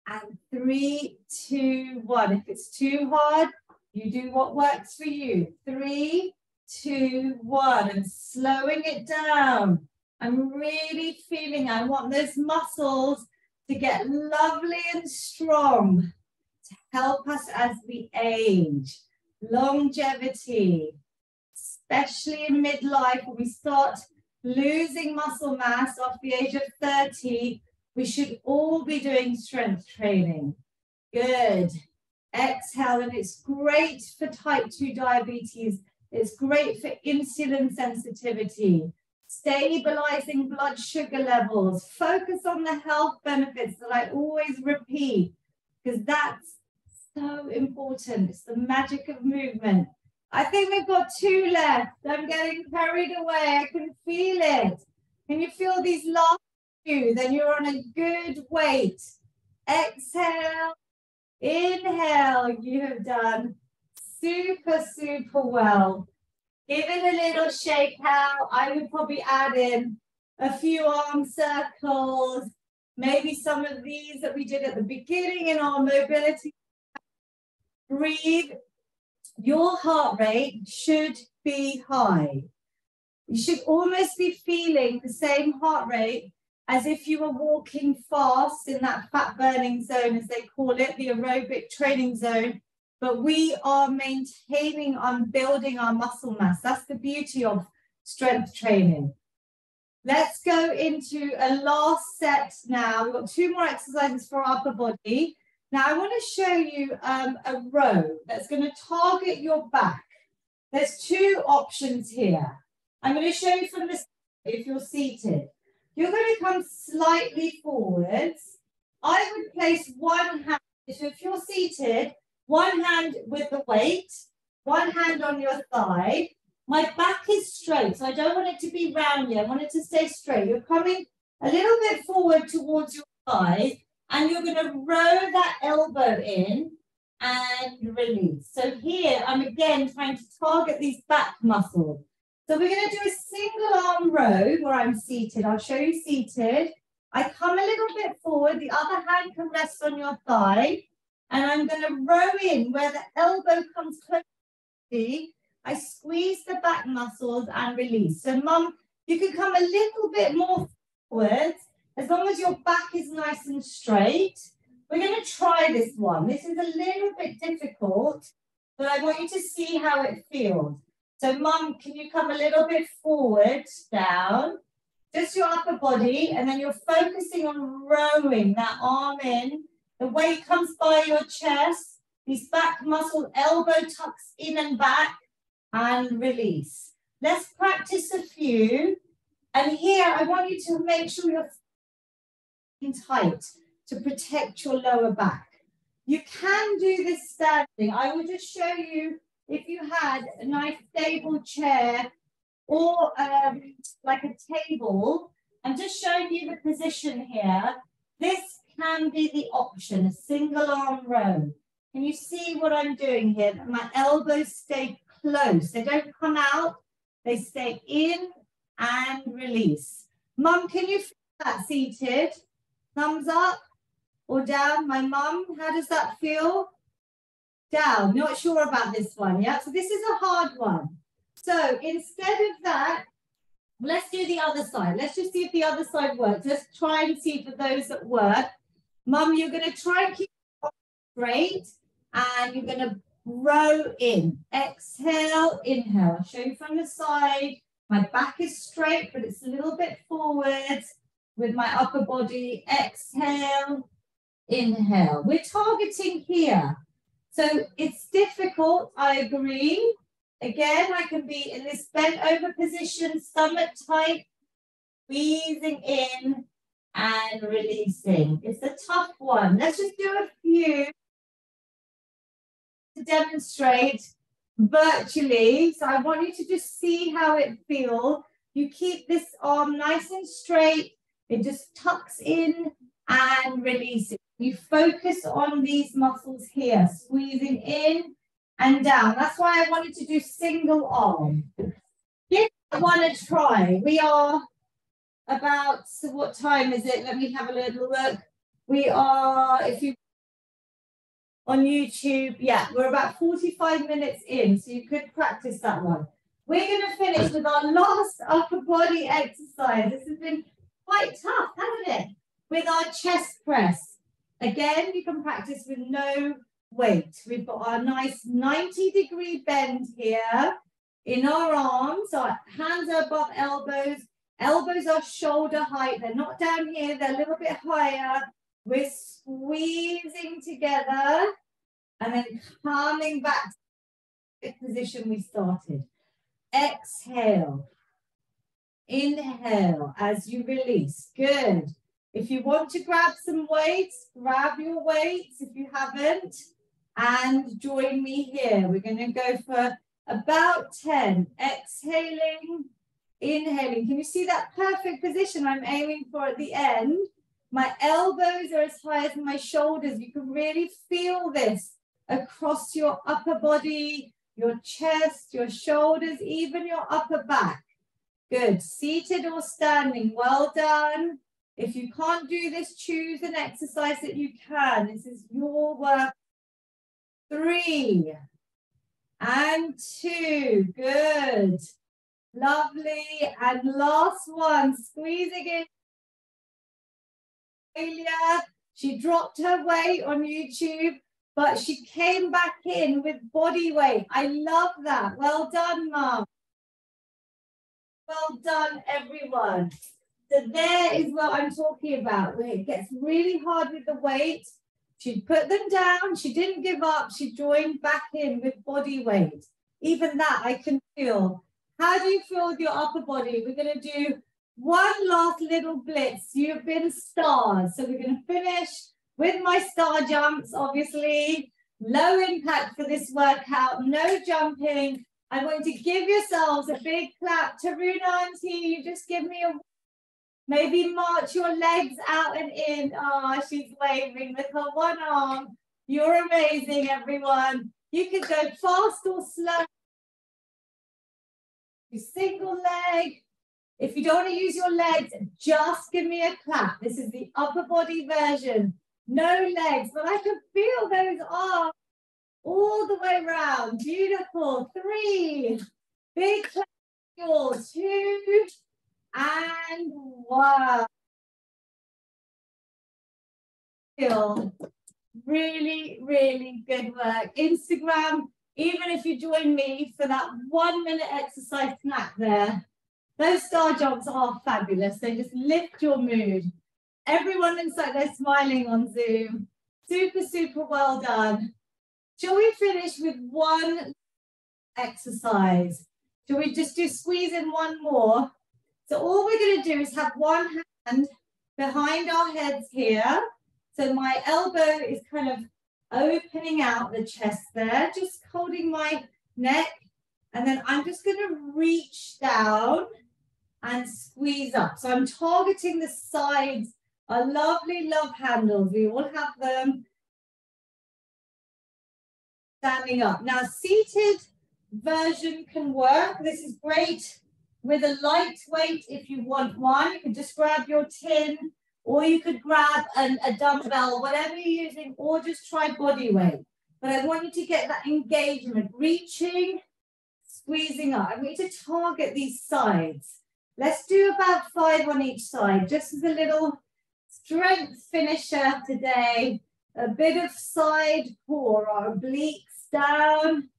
and 3, 2, 1. If it's too hard, you do what works for you. 3, 2, 1, and slowing it down. I'm really feeling, I want those muscles to get lovely and strong to help us as we age. Longevity, especially in midlife when we start losing muscle mass off the age of 30, we should all be doing strength training. Good. Exhale, and it's great for type 2 diabetes. It's great for insulin sensitivity, stabilizing blood sugar levels. Focus on the health benefits that I always repeat, because that's so important. It's the magic of movement. I think we've got 2 left. I'm getting carried away. I can feel it. Can you feel these last few? Then you're on a good weight. Exhale. Inhale. You have done super, super well. Give it a little shake out. I would probably add in a few arm circles, maybe some of these that we did at the beginning in our mobility. Breathe. Your heart rate should be high. You should almost be feeling the same heart rate as if you were walking fast in that fat burning zone, as they call it, the aerobic training zone. But we are maintaining and building our muscle mass. That's the beauty of strength training. Let's go into a last set now. We've got 2 more exercises for our upper body. Now, I want to show you a row that's going to target your back. There's 2 options here. I'm going to show you from the side if you're seated. You're going to come slightly forwards. I would place one hand, so if you're seated, one hand with the weight, one hand on your thigh. My back is straight, so I don't want it to be round yet. I want it to stay straight. You're coming a little bit forward towards your thighs, and you're going to row that elbow in and release. So here, I'm again trying to target these back muscles. So we're going to do a single arm row where I'm seated. I'll show you seated. I come a little bit forward. The other hand can rest on your thigh. And I'm going to row in where the elbow comes close to me. I squeeze the back muscles and release. So Mum, you can come a little bit more forwards as long as your back is nice and straight. We're going to try this one. This is a little bit difficult, but I want you to see how it feels. So Mum, can you come a little bit forward, down, just your upper body, and then you're focusing on rowing that arm in. The weight comes by your chest, these back muscle, elbow tucks in and back, and release. Let's practice a few. And here, I want you to make sure you're tight to protect your lower back. You can do this standing. I will just show you if you had a nice stable chair or like a table. I'm just showing you the position here. This can be the option, a single arm row. Can you see what I'm doing here? My elbows stay close. They don't come out. They stay in and release. Mum, can you feel that seated? Thumbs up or down? My mum, how does that feel? Down. Not sure about this one, yeah? So this is a hard one. So instead of that, let's do the other side. Let's just see if the other side works. Let's try and see for those that work. Mum, you're going to try and keep it straight, and you're going to row in. Exhale, inhale. I'll show you from the side. My back is straight, but it's a little bit forwards with my upper body. Exhale, inhale. We're targeting here. So it's difficult, I agree. Again, I can be in this bent over position, stomach tight, breathing in and releasing. It's a tough one. Let's just do a few to demonstrate virtually. So I want you to just see how it feels. You keep this arm nice and straight. It just tucks in and releases. You focus on these muscles here, squeezing in and down. That's why I wanted to do single arm. Give one a try. We are about, so what time is it? Let me have a little look. We are, if you on YouTube, yeah, we're about 45 minutes in, so you could practice that one. We're going to finish with our last upper body exercise. This has been quite tough, hasn't it? With our chest press. Again, you can practice with no weight. We've got our nice 90-degree bend here in our arms. Our hands are above elbows. Elbows are shoulder height. They're not down here. They're a little bit higher. We're squeezing together and then coming back to the position we started. Exhale. Inhale as you release. Good. If you want to grab some weights, grab your weights if you haven't. And join me here. We're going to go for about 10. Exhaling, inhaling. Can you see that perfect position I'm aiming for at the end? My elbows are as high as my shoulders. You can really feel this across your upper body, your chest, your shoulders, even your upper back. Good. Seated or standing. Well done. If you can't do this, choose an exercise that you can. This is your work. 3 and 2. Good. Lovely. And last one. Squeezing in. She dropped her weight on YouTube, but she came back in with body weight. I love that. Well done, Mum. Well done, everyone. So there is what I'm talking about, where it gets really hard with the weight. She put them down. She didn't give up. She joined back in with body weight. Even that I can feel. How do you feel with your upper body? We're going to do one last little blitz. You've been stars. So we're going to finish with my star jumps, obviously. Low impact for this workout. No jumping. I'm going to give yourselves a big clap. Taruna Auntie, you just give me a... Maybe march your legs out and in. Oh, she's waving with her one arm. You're amazing, everyone. You can go fast or slow. Single leg. If you don't want to use your legs, just give me a clap. This is the upper body version. No legs, but I can feel those arms all the way around. Beautiful. 3. Big clap. 2. And 1. Really, really good work. Instagram, even if you join me for that 1-minute exercise snack there, those star jumps are fabulous. They just lift your mood. Everyone looks like they're smiling on Zoom. Super, super well done. Shall we finish with one exercise? Shall we just do squeeze in one more? So all we're going to do is have one hand behind our heads here. So my elbow is kind of opening out the chest there, just holding my neck. And then I'm just going to reach down and squeeze up. So I'm targeting the sides. Our lovely love handles. We all have them. Standing up. Now, seated version can work. This is great with a light weight if you want one. You can just grab your tin, or you could grab a dumbbell, whatever you're using, or just try body weight. But I want you to get that engagement, reaching, squeezing up. I want you to target these sides. Let's do about 5 on each side, just as a little strength finisher today. A bit of side core, our obliques down,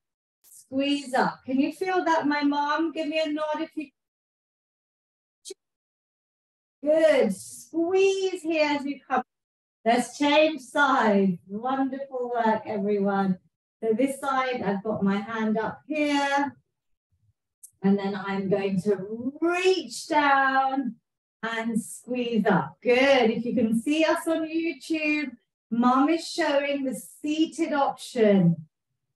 squeeze up. Can you feel that, my mom? Give me a nod if you... Good. Squeeze here as you come. Let's change sides. Wonderful work, everyone. So this side, I've got my hand up here. And then I'm going to reach down and squeeze up. Good. If you can see us on YouTube, Mum is showing the seated option.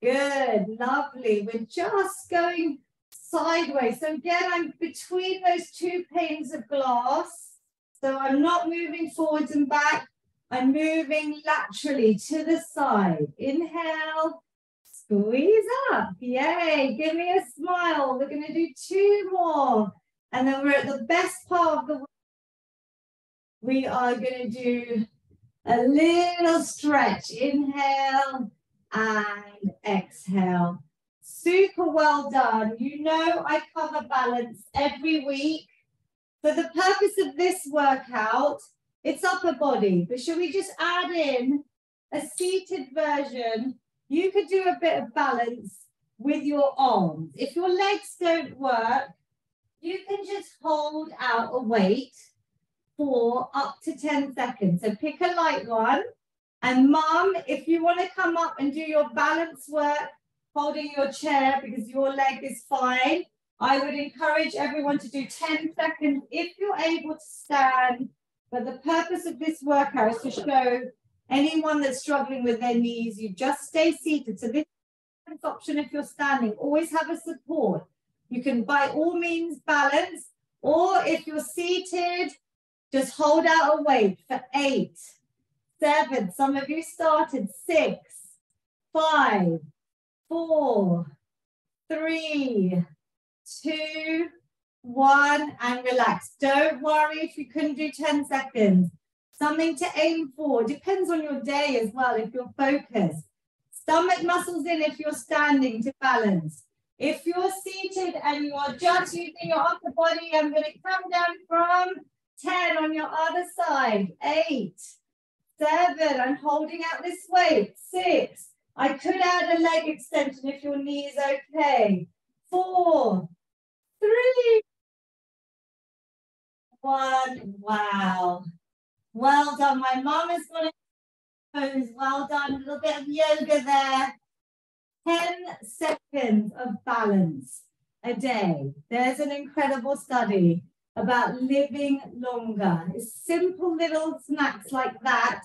Good, lovely. We're just going sideways. So again, I'm between those two panes of glass. So I'm not moving forwards and back. I'm moving laterally to the side. Inhale, squeeze up. Yay, give me a smile. We're going to do 2 more. And then we're at the best part of the work. We are going to do a little stretch. Inhale and exhale. Super well done. You know I cover balance every week. For the purpose of this workout, it's upper body, but should we just add in a seated version? You could do a bit of balance with your arms. If your legs don't work, you can just hold out a weight for up to 10 seconds. So pick a light one. And Mum, if you want to come up and do your balance work, holding your chair because your leg is fine, I would encourage everyone to do 10 seconds if you're able to stand. But the purpose of this workout is to show anyone that's struggling with their knees, you just stay seated. So this is an option if you're standing. Always have a support. You can by all means balance, or if you're seated, just hold out a weight for 8, 7. Some of you started 6, 5, 4, 3, 2, 1, and relax. Don't worry if you couldn't do 10 seconds. Something to aim for. Depends on your day as well if you're focused. Stomach muscles in if you're standing to balance. If you're seated and you are just using your upper body, I'm going to come down from 10 on your other side. 8, 7. I'm holding out this weight. 6. I could add a leg extension if your knee is okay. 4, 3, 1. Wow. Well done. My mum is going to pose. Well done. A little bit of yoga there. 10 seconds of balance a day. There's an incredible study about living longer. It's simple little snacks like that,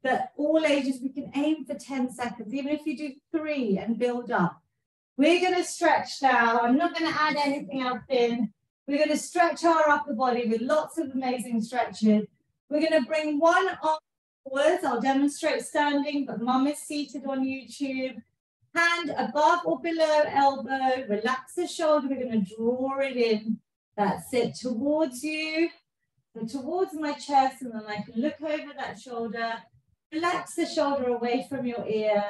that all ages, we can aim for 10 seconds, even if you do 3 and build up. We're going to stretch now. I'm not going to add anything else in. We're going to stretch our upper body with lots of amazing stretches. We're going to bring one arm forwards. I'll demonstrate standing, but Mum is seated on YouTube. Hand above or below elbow. Relax the shoulder. We're going to draw it in. That's it. Towards you. So towards my chest, and then I can look over that shoulder. Relax the shoulder away from your ear.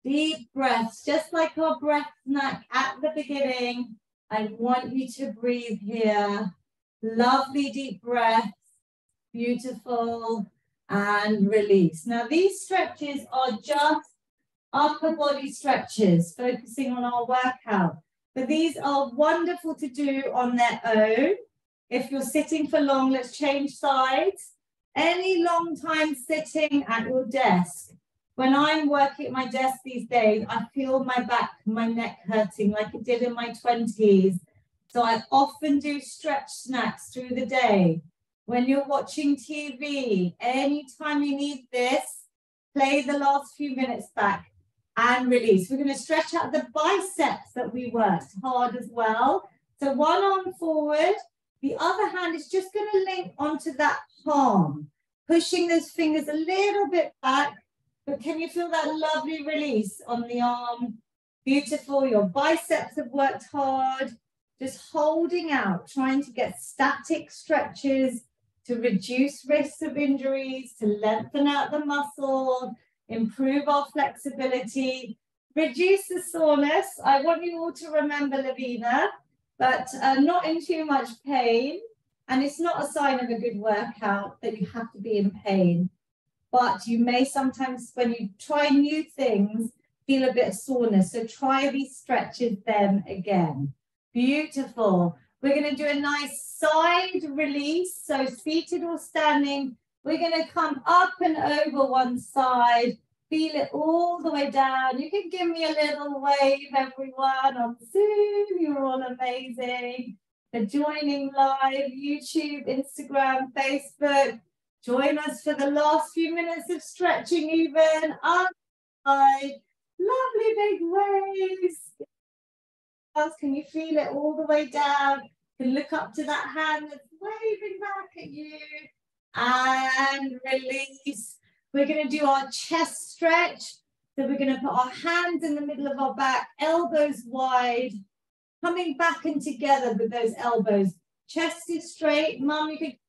Deep breaths, just like our breath snack at the beginning. I want you to breathe here. Lovely deep breaths. Beautiful. And release. Now these stretches are just upper body stretches, focusing on our workout. But these are wonderful to do on their own. If you're sitting for long, let's change sides. Any long time sitting at your desk. When I'm working at my desk these days, I feel my back, my neck hurting like it did in my 20s. So I often do stretch snacks through the day. When you're watching TV, anytime you need this, play the last few minutes back and release. We're going to stretch out the biceps that we worked hard as well. So one arm forward, the other hand is just going to link onto that palm, pushing those fingers a little bit back. But can you feel that lovely release on the arm? Beautiful. Your biceps have worked hard. Just holding out, trying to get static stretches to reduce risks of injuries, to lengthen out the muscle, improve our flexibility, reduce the soreness. I want you all to remember Lavina, but not in too much pain. And it's not a sign of a good workout that you have to be in pain. But you may sometimes, when you try new things, feel a bit of soreness. So try these stretches then again. Beautiful. We're going to do a nice side release. So seated or standing, we're going to come up and over one side. Feel it all the way down. You can give me a little wave, everyone, on Zoom. You're all amazing. for joining live, YouTube, Instagram, Facebook. Join us for the last few minutes of stretching even. Outside. Lovely big waves. Can you feel it all the way down? You can look up to that hand that's waving back at you. And release. We're going to do our chest stretch. So we're going to put our hands in the middle of our back, elbows wide, coming back and together with those elbows. Chest is straight. Mum, you can keep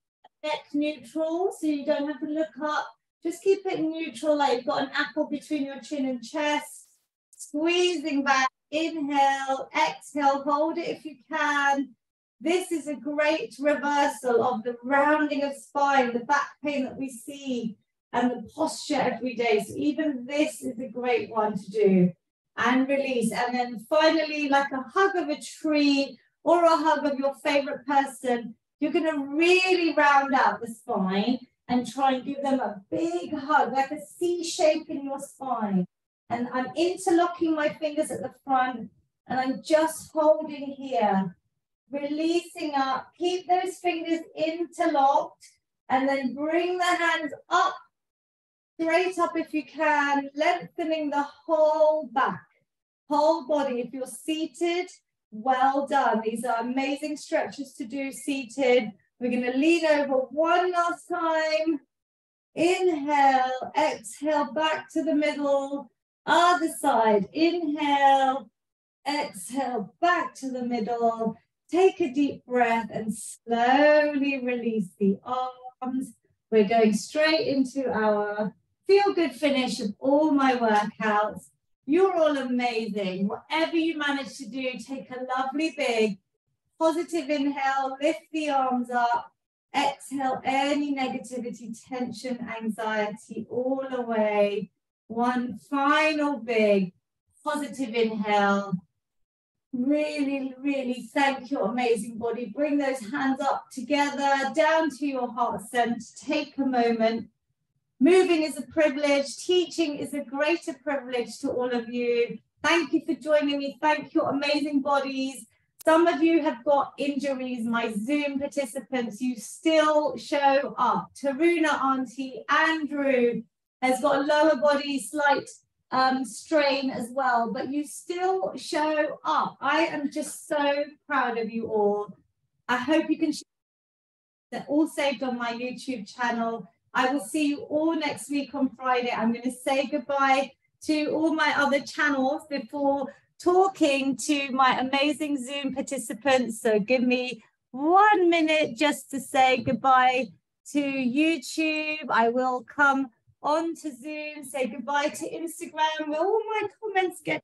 neck neutral so you don't have to look up. Just keep it neutral, like you've got an apple between your chin and chest. Squeezing back. Inhale, exhale, hold it if you can. This is a great reversal of the rounding of spine, the back pain that we see, and the posture every day. So even this is a great one to do. And release. And then finally, like a hug of a tree or a hug of your favorite person, you're going to really round out the spine and try and give them a big hug, like a C shape in your spine. And I'm interlocking my fingers at the front and I'm just holding here, releasing up. Keep those fingers interlocked and then bring the hands up, straight up if you can, lengthening the whole back, whole body. If you're seated, well done. These are amazing stretches to do seated. We're going to lean over one last time. Inhale, exhale, back to the middle. Other side, inhale, exhale, back to the middle. Take a deep breath and slowly release the arms. We're going straight into our feel good finish of all my workouts. You're all amazing. Whatever you manage to do, take a lovely big positive inhale, lift the arms up, exhale any negativity, tension, anxiety all away. One final big positive inhale. Really, really thank your amazing body. Bring those hands up together, down to your heart center. Take a moment. Moving is a privilege. Teaching is a greater privilege to all of you. Thank you for joining me. Thank your amazing bodies. Some of you have got injuries. My Zoom participants, you still show up. Taruna, Auntie, Andrew has got a lower body, slight strain as well, but you still show up. I am just so proud of you all. I hope you can share. They're all saved on my YouTube channel. I will see you all next week on Friday. I'm going to say goodbye to all my other channels before talking to my amazing Zoom participants. So give me 1 minute just to say goodbye to YouTube. I will come on to Zoom, say goodbye to Instagram where all my comments get.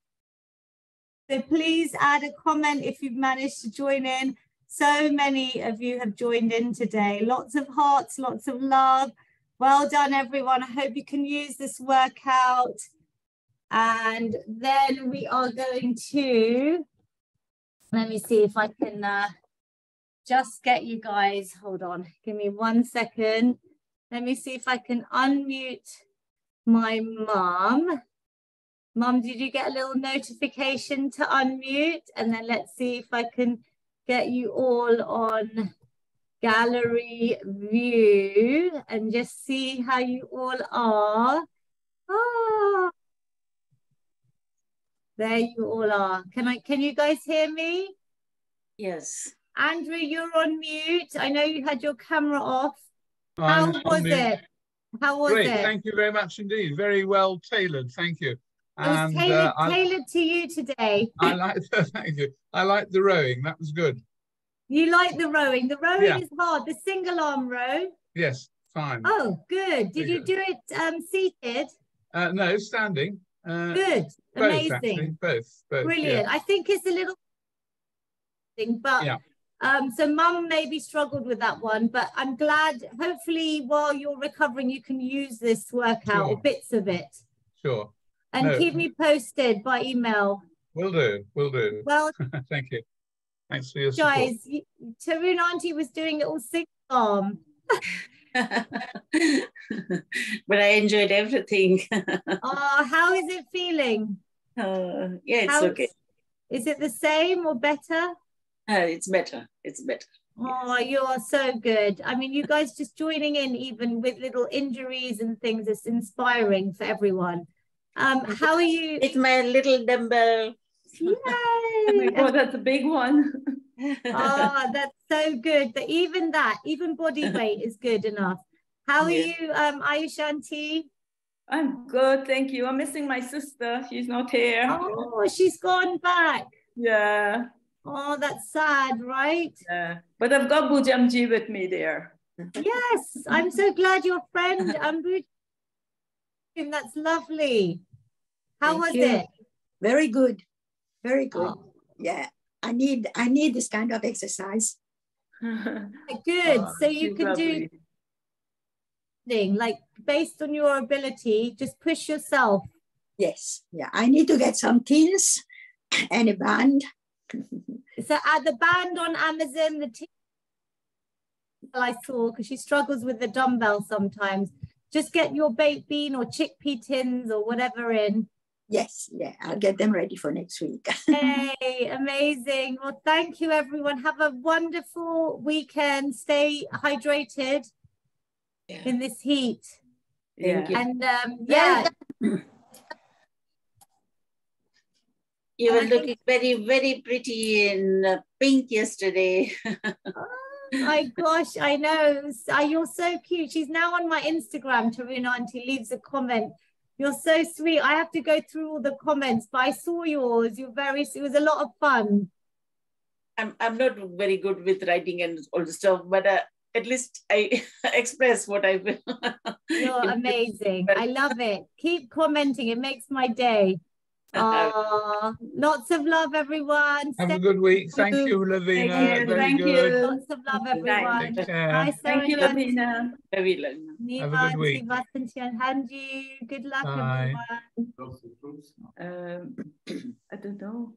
So please add a comment if you've managed to join in. So many of you have joined in today. Lots of hearts, lots of love. Well done, everyone. I hope you can use this workout. And then we are going to, let me see if I can just get you guys, hold on, give me 1 second. Let me see if I can unmute my mum. Mum, did you get a little notification to unmute? And then let's see if I can get you all on gallery view and just see how you all are. Oh, there you all are. Can you guys hear me? Yes. Andrew, you're on mute. I know you had your camera off. How was it? How was Great. it? Thank you very much indeed. Very well tailored. Thank you. It was tailored to you today. I like thank you. I like the rowing. That was good. You like the rowing? The rowing is hard. The single arm row. Yes, fine. Oh, good. Did you do it seated? No, standing. Good. Both, amazing. Actually. Both. Brilliant. Yeah. I think it's a little thing, but so Mum maybe struggled with that one, but I'm glad. Hopefully, while you're recovering, you can use this workout or bits of it. Sure. And keep me posted by email. Will do. Will do. Well, thank you. Thanks for your support. Guys, Tarun Auntie was doing it all single arm. But I enjoyed everything. Oh, how is it feeling? Yeah, it's okay. Is it the same or better? It's better. It's better. Oh, you are so good. I mean, you guys just joining in, even with little injuries and things, it's inspiring for everyone. How are you? It's my little dumbbell. Yay! Oh my God, that's a big one. Oh, that's so good. That even body weight is good enough. How are you, Ayushanti? I'm good, thank you. I'm missing my sister. She's not here. Oh, she's gone back. Yeah. Oh, that's sad, right? Yeah. But I've got Bujamji with me there. Yes, I'm so glad your friend Ambu. That's lovely. How was it? Very good. Very good. Oh. Yeah. I need this kind of exercise. Good. So you can do like based on your ability, just push yourself. Yes. Yeah. I need to get some tins and a band. So at the band on Amazon, the I saw, because she struggles with the dumbbell sometimes. Just get your baked bean or chickpea tins or whatever in. Yes, yeah, I'll get them ready for next week. Hey, amazing. Well, thank you, everyone. Have a wonderful weekend. Stay hydrated in this heat. Thank you. And yeah. You were looking very, very pretty in pink yesterday. Oh my gosh, I know. You're so cute. She's now on my Instagram. Taruna Auntie leaves a comment. You're so sweet. I have to go through all the comments, but I saw yours. It was a lot of fun. I'm not very good with writing and all the stuff, but at least I express what I feel. You're amazing. I love it. Keep commenting. It makes my day. Lots of love, everyone. Have a good week. Thank you, Lavina. Thank you. Very Thank good. you. Lots of love, everyone. Take care. Bye, Thank you, Lavina. Have a good week. Hanji. Good luck, Bye. everyone. I don't know.